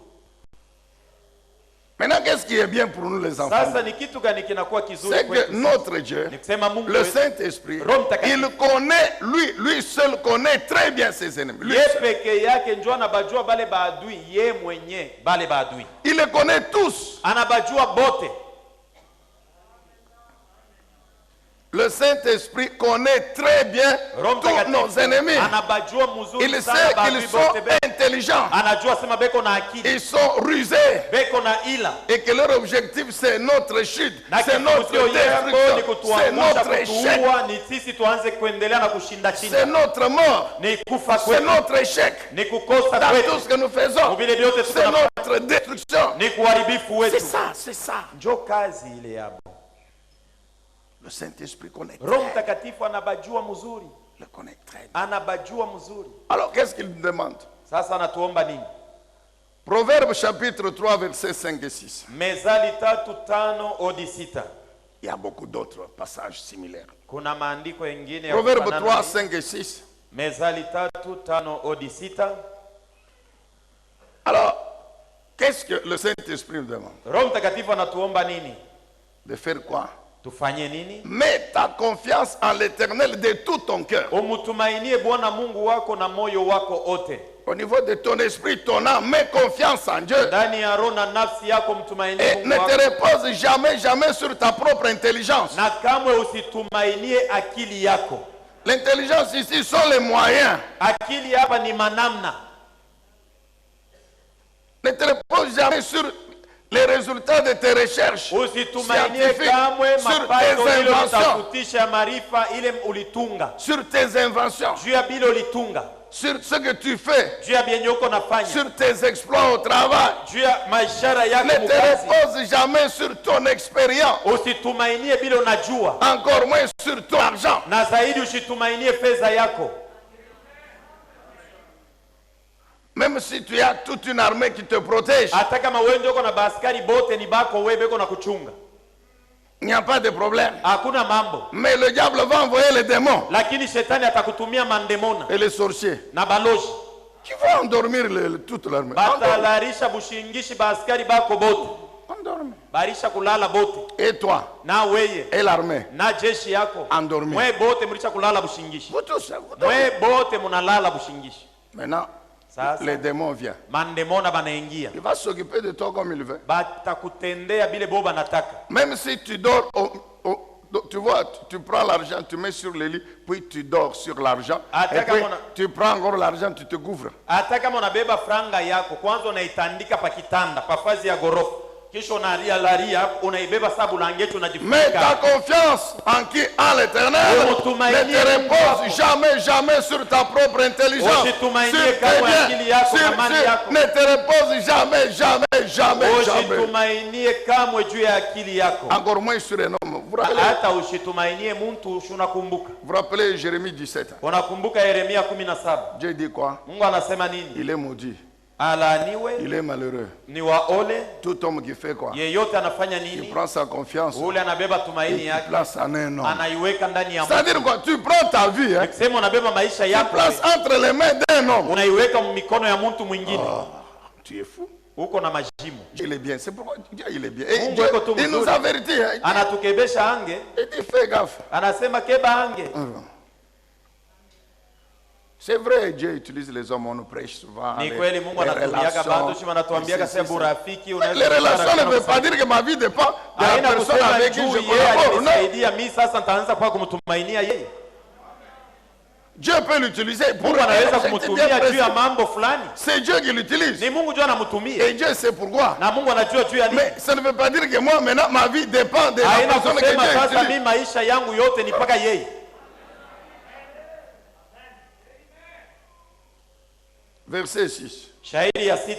Maintenant, qu'est-ce qui est bien pour nous les enfants? Sasa ni kitu gani kinakuwa kizuri C'est que kwetu? notre Dieu, Ni kusema Mungu le wetu, Saint-Esprit, Roho Mtakatifu. il connaît, lui seul connaît très bien ses ennemis. Lui ye seul. peke yake njo anabajua bale baadui, ye mwenye bale baadui Il les connaît tous. anabajua bote. Le Saint-Esprit connaît très bien Roho tous nos Mtakatifu ennemis. anabajua mzuri Il sana sait baadui qu'ils sont bote be. intelligents. Anajua sema beko na akili, Ils sont rusés. beko na ila, Et que leur objectif, c'est notre chute. na C'est notre kifumusio yako ni destruction. C'est kutuangusha, notre échec. kutuua, ni sisi tuanze kuendelea na kushinda C'est shinda, notre mort. ni kufa C'est kwetu, notre échec. ni kukosa Dans kwetu, tout ce que nous faisons, vile vyote c'est tunafanya notre destruction. ni kuharibifu C'est wetu. ça, c'est ça. Njo kazi ile yabo. Le Saint-Esprit connaît Roho très, Mtakatifu anabajua mzuri, le connaît très bien. anabajua mzuri. Alors, qu'est-ce qu'il nous demande? Sasa anatuomba nini? Proverbe chapitre 3, versets 5 et 6. Mezali 3:5 hadi 6. Il y a beaucoup d'autres passages similaires. Kuna maandiko mengine ya Proverbe kufanana 3, na- 5 et 6. Mezali 3:5 hadi 6. Alors, Qu'est-ce que le Saint-Esprit nous demande? Roho Mtakatifu anatuomba nini? De faire quoi? Tufanye nini? Mets ta confiance en l'Éternel de tout ton cœur. Umutumainie Bwana Mungu wako na moyo wako ote. Au niveau de ton esprit, ton âme, mets confiance en Dieu. Ndani ya roho na nafsi yako mtumainie Et Mungu ne wako. te repose jamais, jamais sur ta propre intelligence. Na kamwe usitumainie akili yako. L'intelligence ici sont les moyens. Akili hapa ni manamna. Ne te repose jamais sur les résultats de tes recherches Usitumainie scientifiques, kamwe sur mapato tes ile inventions, utafutisha maarifa ile ulitunga. sur tes inventions, Juu ya bila ulitunga. sur ce que tu fais, Juu ya byenye uko nafanya. sur tes exploits au travail. Juu ya maishara yako Ne te mukazi. repose jamais sur ton expérience, Usitumainie bila unajua. encore moins sur ton argent. Na zaidi usitumainie fedha yako. Même si tu as toute une armée qui te protège, Hata kama wewe ndio uko na baskari bote ni bako wewe beko na kuchunga. il n'y a pas de problème. Hakuna mambo. Mais le diable va envoyer les démons Lakini shetani atakutumia mandemona et les sorciers na baloji. qui vont endormir toute l'armée. Batalarisha bushingishi baskari bako bote. Endormir. Barisha kulala bote. Et toi Na weye et l'armée, na jeshi yako. endormir. Mwe bote mlisha kulala bushingishi. Vous tous, vous dormez. Mwe bote munalala bushingishi. Maintenant, Sasa les démons viennent. mandemona banaingia. Il va s'occuper de toi comme il veut. Batakutendea bile boba nataka. Même si tu dors, tu vois, tu prends l'argent, tu mets sur le lit, puis tu dors sur l'argent. Et puis tu prends encore l'argent, tu te couvres. Hata kama unabeba franga yako kwanza unaitandika pa kitanda pa fazi ya gorofa. Kisha unalia unaibeba sabu langecho unajifunika. Mets ta confiance en qui? En l'Éternel. Ne te repose jamais, jamais sur ta propre intelligence. Sur tes biens, ne te repose jamais, jamais, jamais, Usitumainie kamwe juu ya akili yako. Encore moins sur un homme. Hata usitumainie mtu unakumbuka. Vous rappelez Jérémie 17. Unakumbuka Yeremia 17. Dieu dit quoi? Mungu anasema nini? Il est maudit. Alaaniwe. Il est malheureux. Ni waole. Tout homme qui fait quoi? Yeyote anafanya nini? Il prend sa confiance. Ule anabeba Et tumaini il yake. place en un homme. Anaiweka ndani ya Mungu. C'est-à-dire quoi? Tu prends ta vie, hein? Nikisema unabeba maisha Tu yako. places entre les mains d'un homme. Unaiweka mikono ya mtu mwingine. Tu es fou. Uko na majimu. Dieu il est bien. C'est pourquoi Dieu il est bien. Et Mungu Dieu, eko tu il nous mzuri. avertit. Hein? Anatukebesha ange. Il dit fais gaffe. Anasema keba ange. C'est vrai, Dieu utilise les hommes, on nous prêche souvent. Ni kweli Mungu anatumiaga bado shima anatuambiaga sasa rafiki unaweza. Les relations ne veulent pas dire que ma vie dépend de la personne avec qui je collabore. Non. Mimi sasa nitaanza kwa kumtumainia yeye. Dieu peut l'utiliser pour anaweza kumtumia juu ya mambo fulani. C'est Dieu qui l'utilise. Ni Mungu ndio anamtumia. Et Dieu sait pourquoi. Na Mungu anajua juu ya nini. Mais ça ne veut pas dire que moi maintenant ma vie dépend de la personne que Dieu utilise. Sasa mimi maisha yangu yote ni paka yeye. Verset 6. Shairi ya 6.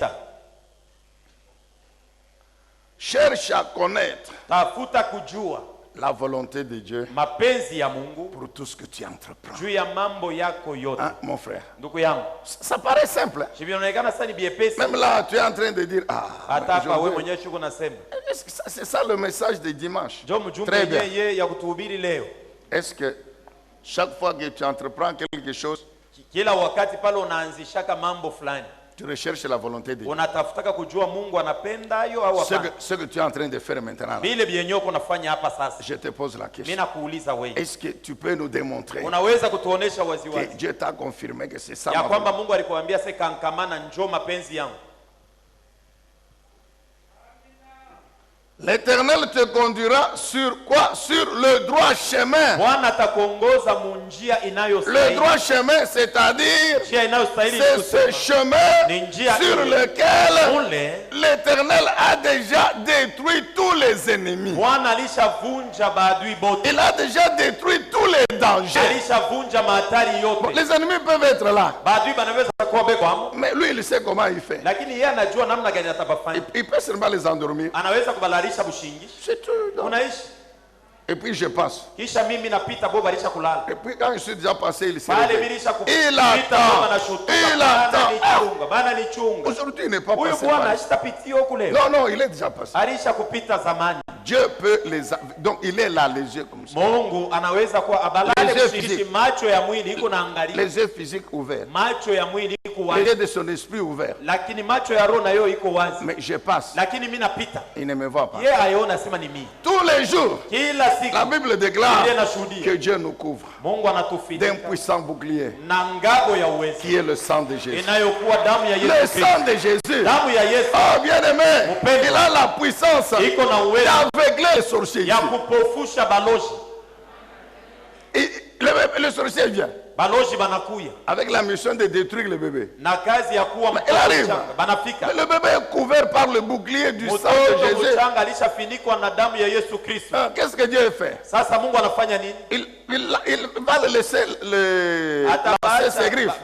Cherche à connaître. Tafuta kujua. La volonté de Dieu. Mapenzi ya Mungu. Pour tout ce que tu entreprends. Juu ya mambo yako yote. Hein, mon frère. Ndugu yangu. Ça paraît simple. Même là, tu es en train de dire c'est ça le message de dimanche. Très bien. Est-ce que chaque fois que tu entreprends quelque chose, kila wakati pale unaanzishaka mambo fulani, tu recherches la volonté de Dieu. Unatafutaka kujua Mungu anapenda hayo au hapana. Ce que tu es en train de faire maintenant. Vile vyenyewe uko nafanya hapa sasa. Je te pose la question. Mimi nakuuliza wewe. Est-ce que tu peux nous démontrer? Unaweza kutuonesha wazi wazi. Que Dieu t'a confirmé que c'est ça. Ya kwamba Mungu alikuambia sasa kankamana njoo mapenzi yangu. L'Éternel te conduira sur quoi? Sur le droit chemin. Le droit chemin, c'est-à-dire c'est ce chemin sur lequel l'Éternel a déjà détruit tous les ennemis. Il a déjà détruit tous les dangers. Bon, les ennemis peuvent être là. Mais lui, il sait comment il fait. Il peut seulement les endormir. C'est tout. Et puis je passe. Et puis quand je suis déjà passé, il s'est réveillé. Il attend. Aujourd'hui, il n'est pas passé. Non, il est déjà passé. Dieu peut les... Donc il est là, les yeux comme ça. Mungu anaweza kuwa abalale kushiriki macho ya mwili iko naangalia. Les yeux physiques ouverts. Macho ya mwili iko wazi. Les yeux de son esprit ouverts. Lakini macho ya roho nayo iko wazi. Mais je passe. Lakini mimi napita. Il ne me voit pas. Yeye aiona sema ni mimi. Tous les jours. Kila siku. La Bible déclare que Dieu nous couvre Mungu anatufinika d'un puissant bouclier na ngao ya uwezo. Qui est le sang de Jésus. Inayokuwa damu ya Yesu. Le sang de Jésus. Damu ya Yesu. Oh bien-aimé. Il a la puissance d'aveugler les sorciers. Ya kupofusha balozi. Le sorcier vient. Balozi banakuya. Avec la mission de détruire le bébé. Na kazi ya kuwa il arrive. Banafika. Mais le bébé est couvert par le bouclier du sang de Jésus. Mchanga alishafinikwa na damu ya Yesu Kristo. Qu'est-ce que Dieu fait? Sasa Mungu anafanya nini? Il va le laisser lancer ses griffes.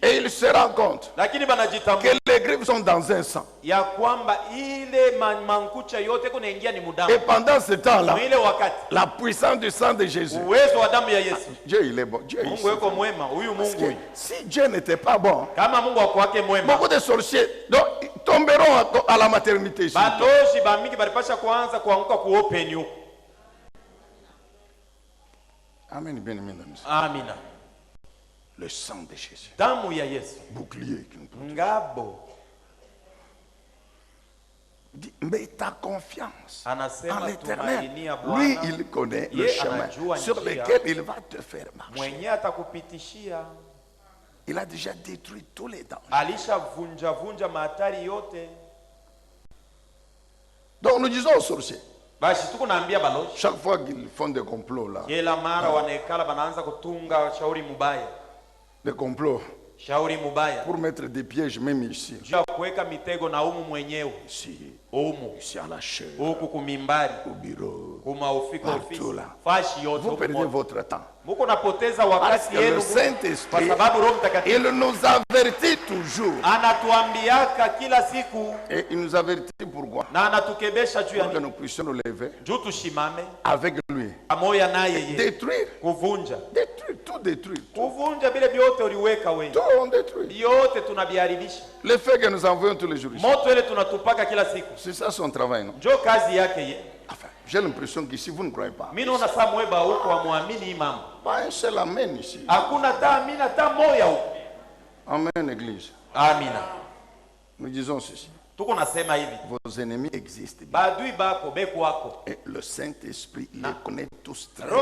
Et il se rend compte que les griffes sont dans un sang. Ya kwamba ile mankucha yote kunaingia ni mudamu. Et pendant ce temps-là, la puissance du sang de Jésus. Uwezo wa damu ya Yesu. Dieu il est bon. Dieu Mungu yuko mwema. Huyu Mungu. Si Dieu n'était pas bon, kama Mungu wake mwema, beaucoup de sorciers tomberont à la maternité. Balozi ba mingi balipasha kuanza kuanguka ku open huko. Amen, bien aimé. Amina. Le sang de Jésus. Damu ya Yesu. Bouclier. Ngabo. Mais ta confiance en l'Éternel, lui il connaît le chemin sur lequel il va te faire marcher. Il a déjà détruit tous les dangers. Donc nous disons aux sorciers, chaque fois qu'ils font des complots là, des complots pour mettre des pièges même ici, ici à la chair, au bureau, partout là, vous perdez votre temps. Parce que le Saint-Esprit, il nous avertit toujours. Et il nous avertit pourquoi? Pour que nous puissions nous lever avec lui. Détruire. Détruire, tout détruire. Tout on détruit. Le fait que nous envoyons tous les jours. C'est ça son travail, non? Enfin, j'ai l'impression qu'ici vous ne croyez pas. Pas un seul amen ici. Amen, église. Amina. Nous disons ceci. Vos ennemis existent. Et le Saint-Esprit les connaît tous très bien.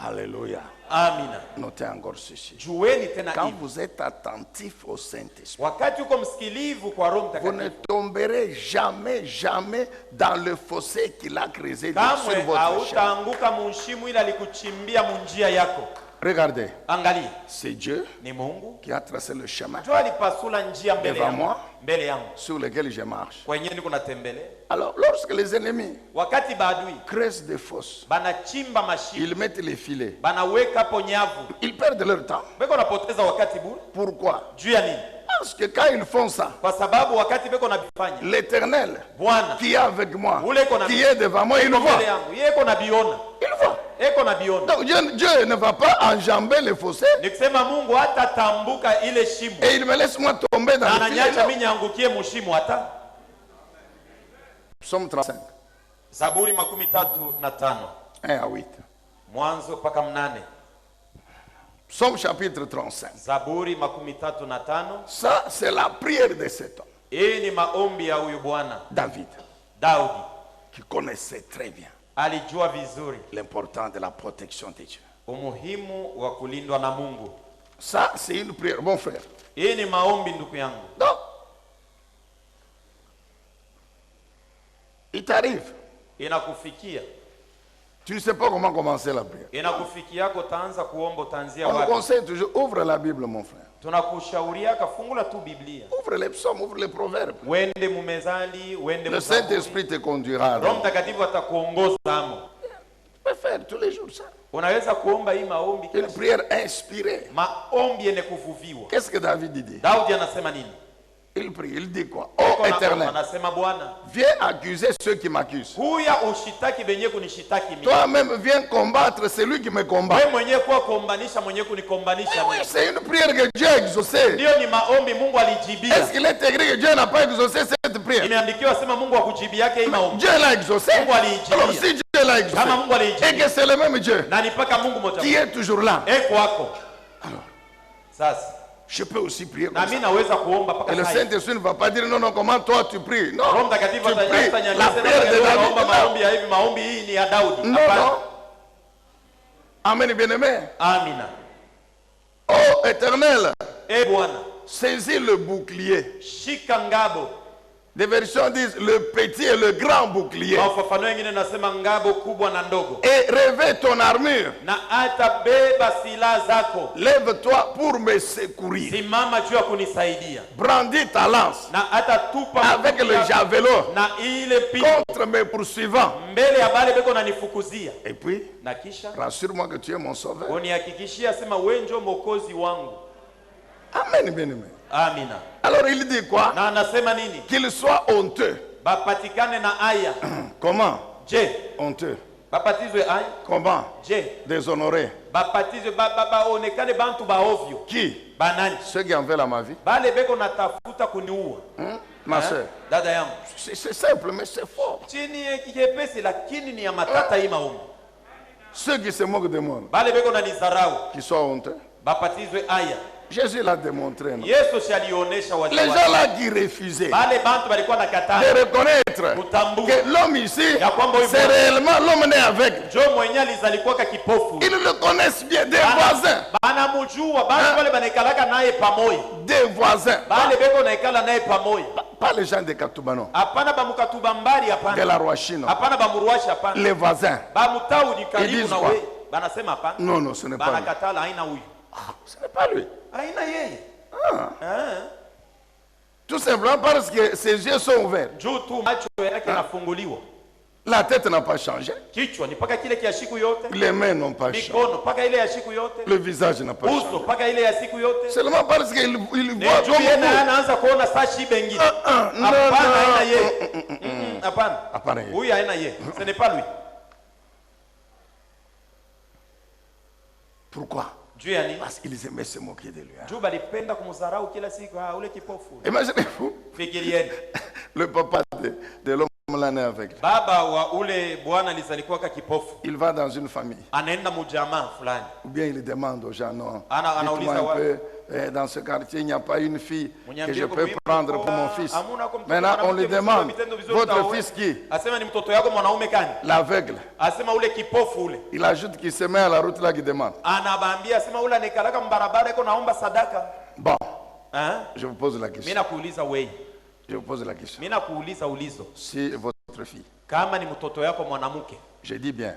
Alléluia. Amina. Notez encore ceci. Quand vous êtes attentif au Saint-Esprit, vous ne tomberez jamais, jamais dans le fossé qu'il a creusé sur votre chemin. Regardez, c'est Dieu qui a tracé le chemin devant moi sur lequel je marche. Alors, lorsque les ennemis creusent des fosses, ils mettent les filets, ils perdent leur temps. Pourquoi? Parce que quand ils font ça, l'Éternel qui est avec moi, qui est devant moi, il voit. Il voit. Donc Dieu ne va pas enjamber les fossés. Et il me laisse moi tomber dans le filet. Psaume 35. 1 à 8. Psaume chapitre 35. Ça, c'est la prière de cet homme. David. Qui connaissait très bien l'importance de la protection de Dieu. Ça, c'est une prière, mon frère. Donc, il t'arrive. Tu ne sais pas comment commencer la prière. On nous conseille toujours, ouvre la Bible, mon frère. Ouvre les psaumes, ouvre les proverbes. Le Saint-Esprit te conduira. Tu peux faire tous les jours ça. Une prière inspirée. Qu'est-ce que David dit? Il prie, il dit quoi? Oh Éternel, viens accuser ceux qui m'accusent. Toi-même viens combattre celui qui me combat. Oui, c'est une prière que Dieu a exaucée. Est-ce qu'il est écrit que Dieu n'a pas exaucé cette prière? Dieu l'a exaucé. Alors si Dieu l'a exaucé, et que c'est le même Dieu qui est toujours là, alors je peux aussi prier comme ça. Et le Saint-Esprit ne va pas dire non, comment toi tu pries. Non, tu pries la prière de David. Non, non. Amen, bien-aimé. Oh Éternel, saisis le bouclier. Des versions disent le petit et le grand bouclier. Et revêt ton armure. Lève-toi pour me secourir. Brandis ta lance avec le javelot contre mes poursuivants. Et puis, rassure-moi que tu es mon sauveur. Amen, bien-aimé. Alors il dit quoi? Qu'il soit honteux. Comment? Honteux. Comment? Déshonoré. Qui? Ceux qui en veulent à ma vie. Ma soeur. C'est simple, mais c'est fort. Ceux qui se moquent de moi, qui soient honteux. Jésus l'a démontré. Non? Les gens là qui refusaient de reconnaître que l'homme ici, c'est réellement l'homme né avec. Ils le connaissent bien, des voisins. Des voisins. Pas les gens de Katubano, de la Roachino. Les voisins. Ils disent quoi? Non, non, ce n'est pas lui. Ce n'est pas lui. Tout simplement parce que ses yeux sont ouverts. La tête n'a pas changé. Les mains n'ont pas changé. Le visage n'a pas changé. Seulement parce qu'il voit comme vous. Ce n'est pas lui. Pourquoi? Parce qu'ils aimaient se moquer de lui. Imaginez-vous, le papa de l'homme là né avec. Il va dans une famille. Ou bien il demande aux gens, non, dites-moi un peu, dans ce quartier, il n'y a pas une fille que je peux prendre pour mon fils. Maintenant, on lui demande, votre fils qui? L'aveugle. Il ajoute qu'il se met à la route là qui demande. Bon, je vous pose la question. Je vous pose la question. Si votre fille, je dis bien,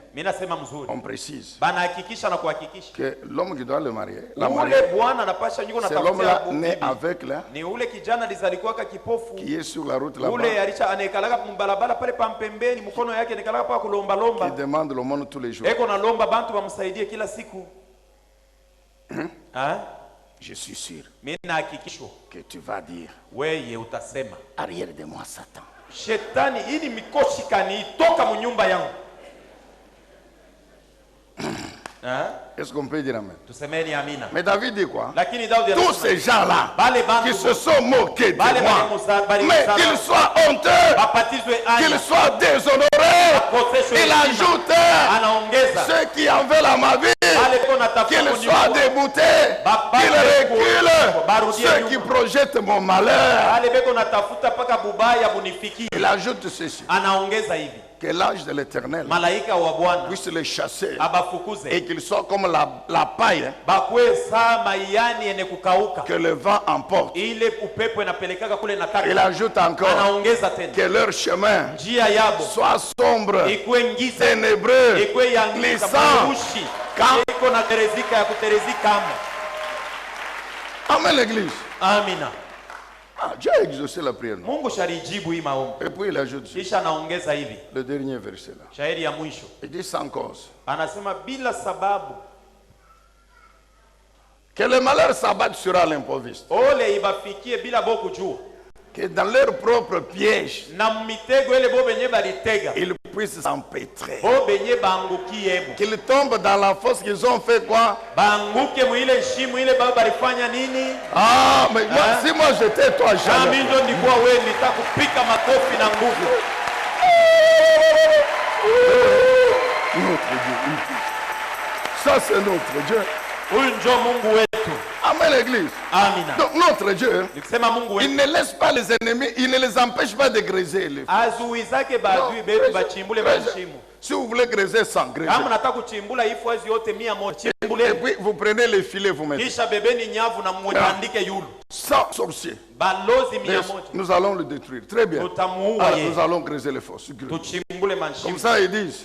on précise que l'homme qui doit le marier, c'est l'homme là né avec là, qui est sur la route là-bas, qui demande le monde tous les jours. Je suis sûr que tu vas dire, arrière de moi Satan. Shetani, hii mikoshi kanitoka mu nyumba yangu. Est-ce qu'on peut dire amen? Amina. Mais David dit quoi? Tous ces gens-là qui se sont moqués de moi, mais qu'ils soient honteux, qu'ils soient déshonorés. Il ajoute ceux qui en veulent à ma vie, qu'ils soient déboutés, qu'ils reculent, ceux qui projettent mon malheur. Il ajoute ceci, que l'ange de l'Éternel puisse les chasser et qu'ils soient comme la paille que le vent emporte. Il ajoute encore que leur chemin soit sombre, ténébreux, glissant. Amen l'église. Amina. Dieu a exaucé la prière. Et puis il ajoute le dernier verset là. Il dit sans cause. Que le malheur s'abatte sur l'improviste. que dans leur propre piège, ils puissent s'empêtrer. Qu'ils tombent dans la fosse qu'ils ont fait quoi? Ah, mais moi, si moi j'étais toi, jamais. Notre Dieu. Ça c'est notre Dieu. Amen l'église. Donc notre Dieu, il ne laisse pas les ennemis, il ne les empêche pas de griser les fosses. Si vous voulez griser sans griser. Et puis vous prenez les filets, vous mettez. Sans sorcier. Nous allons le détruire. Très bien. Alors, nous allons griser les fosses. Comme ça ils disent.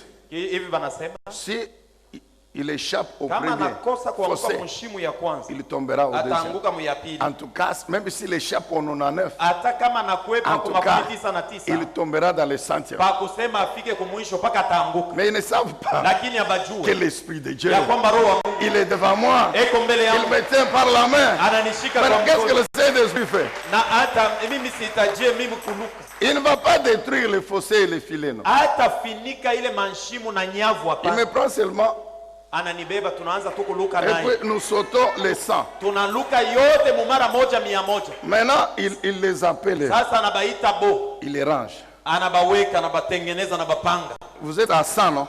Si il échappe au premier fossé, il tombera au deuxième. En tout cas, même s'il échappe au 99, en tout cas, il tombera dans le centième. Mais ils ne savent pas que l'Esprit de Dieu, il est devant moi. Il me tient par la main. Mais qu'est-ce que le Saint-Esprit fait? Il ne va pas détruire les fossés et les filets. Non. Il me prend seulement. Et puis nous sautons les sangs. Maintenant il les appelle. Il les range. Vous êtes à 100, non?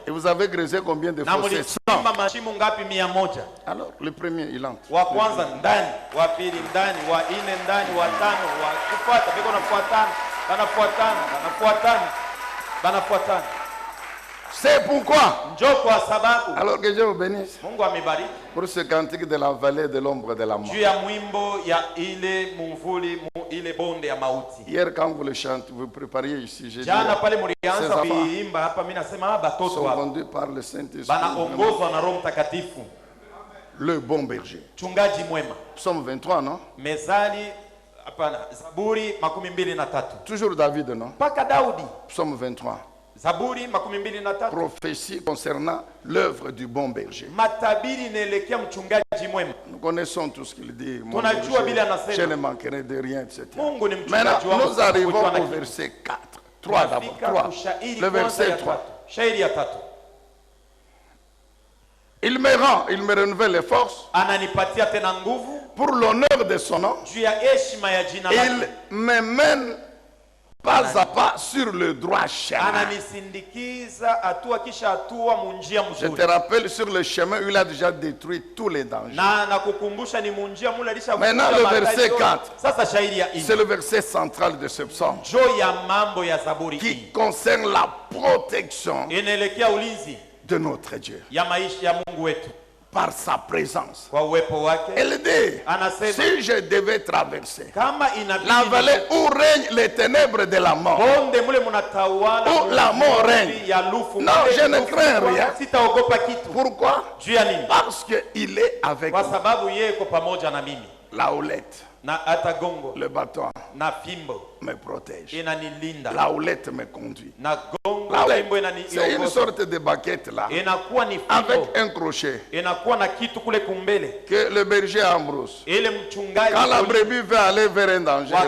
Et vous avez grisé combien de fossés? 100. Alors le premier il entre. C'est pourquoi. Alors que Dieu vous bénisse. Pour ce cantique de la vallée de l'ombre de la mort. Hier quand vous le chantez, vous prépariez ici. J'ai dit, ces enfants sont conduits par le Saint-Esprit. Le bon berger. Psaume 23, non? Toujours David, non? Psaume 23. Prophétie concernant l'œuvre du bon berger. Nous connaissons tout ce qu'il dit. Mon berger, je ne manquerai de rien, etc. Maintenant, nous arrivons au verset 4. 3 d'abord. 3. Le verset 3. Il me rend, il me renouvelle les forces. Pour l'honneur de son nom. Il me mène pas à pas sur le droit chemin. Je te rappelle, sur le chemin, il a déjà détruit tous les dangers. Maintenant, le verset 4, c'est le verset central de ce psaume qui concerne la protection de notre Dieu. Par sa présence. Elle dit, si je devais traverser la vallée où règnent les ténèbres de la mort, où la mort règne, non, je ne crains rien. Pourquoi? Parce qu'il est avec moi. La houlette, le bâton me protège. La houlette me conduit. C'est une sorte de baguette là, avec un crochet que le berger embrousse. Quand la brebis veut aller vers un danger là,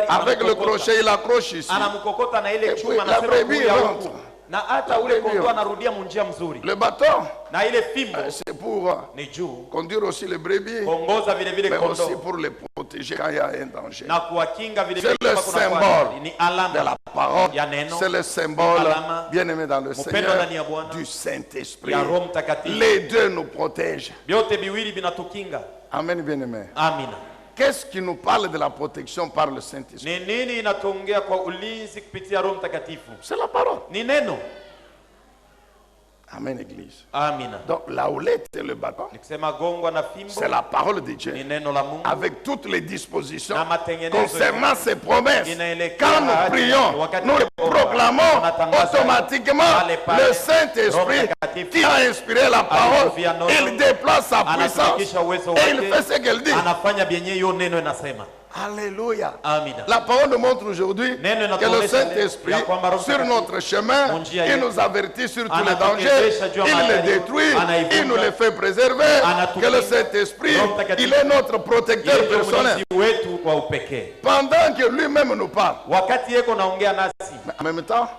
avec le crochet il accroche ici. Et puis la brebis rentre. Le bâton, c'est pour conduire aussi les brebis, mais aussi pour les protéger quand il y a un danger. C'est le symbole de la parole, c'est le symbole, bien aimé dans le Seigneur, du Saint-Esprit. Les deux nous protègent. Amen, bien aimé. Qu'est-ce qui nous parle de la protection par le Saint-Esprit? C'est la parole. Amen, Église. Donc la houlette et le bâton, c'est la parole de Dieu, avec toutes les dispositions concernant ses promesses. Quand nous prions, nous le proclamons automatiquement. Le Saint-Esprit qui a inspiré la parole, il déplace sa puissance et il fait ce qu'elle dit. Alléluia. Amina. La parole nous montre aujourd'hui que le Saint-Esprit, sur notre chemin, il nous avertit sur tous les dangers, il les détruit, il nous les fait préserver, que le Saint-Esprit, il est notre protecteur personnel. Pendant que lui-même nous parle, mais en même temps,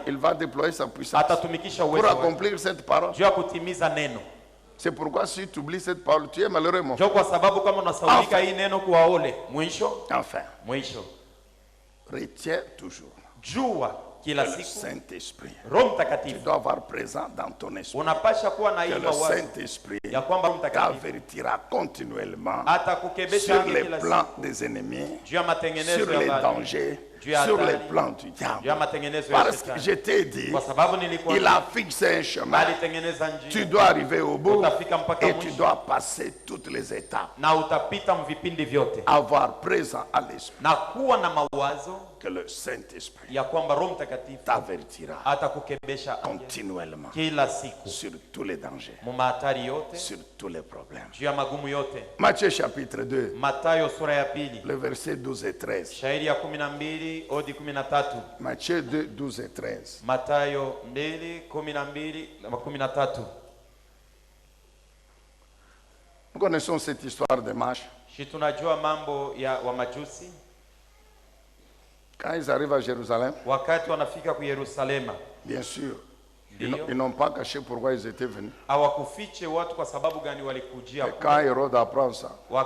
il va déployer sa puissance pour accomplir cette parole. C'est pourquoi si tu oublies cette parole, tu es malheureux, mon frère. Enfin, retiens toujours le Saint-Esprit. Tu dois avoir présent dans ton esprit que le Saint-Esprit t'avertira continuellement sur les plans des ennemis, sur les dangers, sur les plans du diable. Parce que je t'ai dit, il a fixé un chemin. Tu dois arriver au bout et tu dois passer toutes les étapes. Avoir présent à l'esprit que le Saint-Esprit t'avertira continuellement sur tous les dangers, sur tous les problèmes. Matthieu chapitre 2, le verset 12 et 13. Matthieu 2, 12 et 13. Nous connaissons cette histoire de marche. Quand ils arrivent à Jérusalem, bien sûr, ils n'ont pas caché pourquoi ils étaient venus. Et quand Hérode apprend ça, il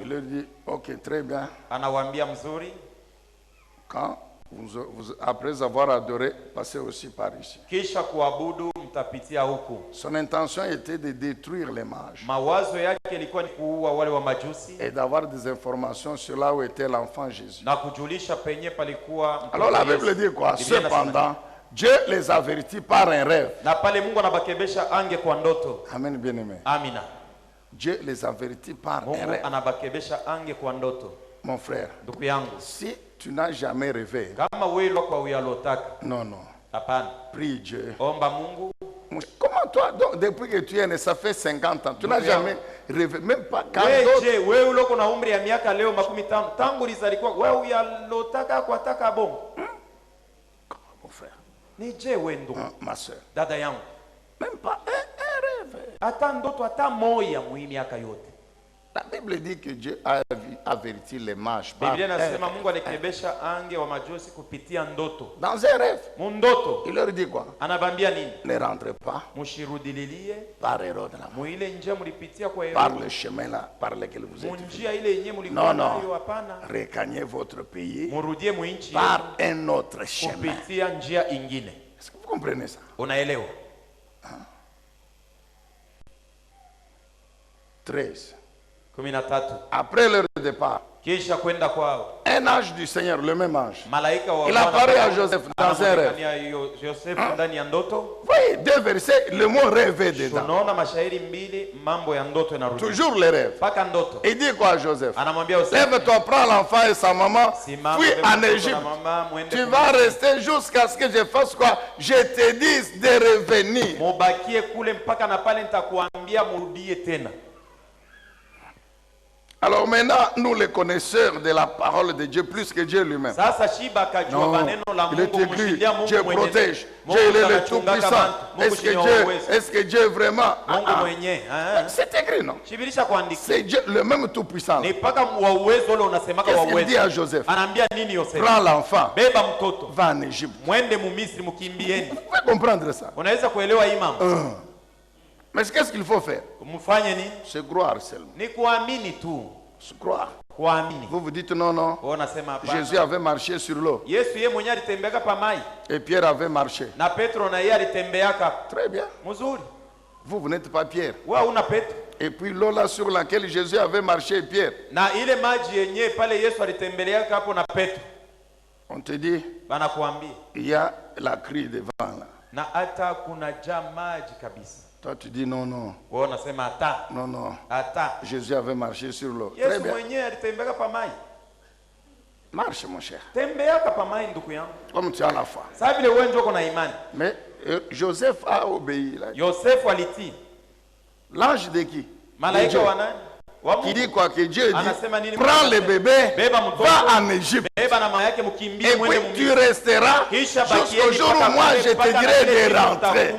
leur dit, ok, très bien. Quand après avoir adoré, passez aussi par ici. Son intention était de détruire les mages et d'avoir des informations sur là où était l'enfant Jésus. Alors la Bible dit quoi? Cependant, Dieu les avertit par un rêve. Amen, bien-aimé. Dieu les avertit par un rêve. Mon frère, si tu n'as jamais rêvé, non, prie Dieu. Comment toi, donc, depuis que tu es né, ça fait 50 ans, tu n'as jamais rêvé, même pas quand d'autres... Mon frère, ma soeur, même pas un rêve. La Bible dit que Dieu a averti les mages dans un rêve. Il leur dit quoi? Ne rentrez pas par Hérode là, par le chemin là par lequel vous êtes venus. Non, regagnez votre pays par un autre chemin. Est-ce que vous comprenez ça? 13. Après leur départ, un ange du Seigneur, le même ange, il apparaît à Joseph dans un rêve. Oui, deux versets, le mot rêve est dedans. Toujours les rêves. Il dit quoi à Joseph? Lève-toi, prends l'enfant et sa maman, puis en Égypte. Tu vas rester jusqu'à ce que je fasse quoi? Je te dise de revenir. Alors maintenant, nous les connaisseurs de la parole de Dieu, plus que Dieu lui-même. Non, il est écrit, Dieu protège, Dieu il est le tout-puissant. Est-ce que Dieu est vraiment... C'est écrit, non? C'est Dieu, le même tout-puissant. Qu'est-ce qu'il dit à Joseph? Prends l'enfant, va en Égypte. Vous pouvez comprendre ça? Mais qu'est-ce qu'il faut faire? C'est croire seulement. C'est croire. Vous vous dites non. Jésus avait marché sur l'eau. Et Pierre avait marché. Très bien. Vous n'êtes pas Pierre. Et puis l'eau là sur laquelle Jésus avait marché, Pierre. On te dit, il y a la crue devant là. Toi tu dis non. Non. Jésus avait marché sur l'eau. Très bien. Marche mon cher. Comme tu as la foi. Mais Joseph a obéi. L'ange de qui? qui dit quoi? Que Dieu dit, prends le bébé, va en Égypte. Et puis tu resteras jusqu'au jour où moi je te dirai de rentrer.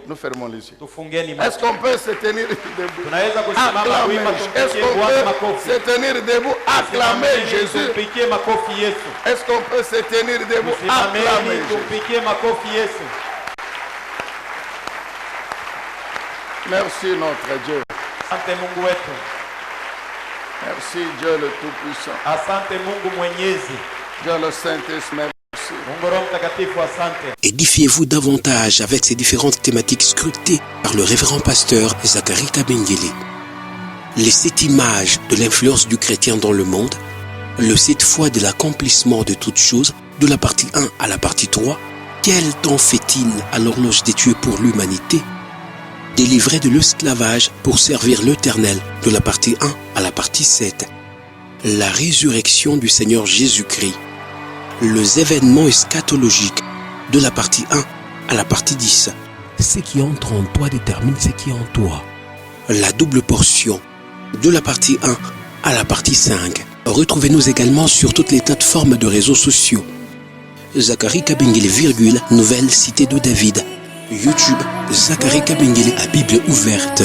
Nous fermons les yeux. Est-ce qu'on peut se tenir debout? Acclamer. Est-ce qu'on peut se tenir debout? Acclamer Jésus. Est-ce qu'on peut se tenir debout? Acclamer Jésus. Merci notre Dieu. Merci Dieu le Tout-Puissant. Dieu le Saint-Esprit, merci. Édifiez-vous davantage avec ces différentes thématiques scrutées par le révérend pasteur Zacharie Kabengele. Les 7 images de l'influence du chrétien dans le monde, le 7 fois de l'accomplissement de toutes choses, de la partie 1 à la partie 3, quel temps fait-il à l'horloge des Dieu pour l'humanité? Délivré de l'esclavage pour servir l'Éternel, de la partie 1 à la partie 7. La résurrection du Seigneur Jésus-Christ. Les événements eschatologiques, de la partie 1 à la partie 10. Ce qui entre en toi détermine ce qui est en toi. La double portion, de la partie 1 à la partie 5. Retrouvez-nous également sur toutes les plateformes de réseaux sociaux. Zacharie Kabengele, Nouvelle Cité de David. YouTube, Zacharie Kabengele à Bible ouverte.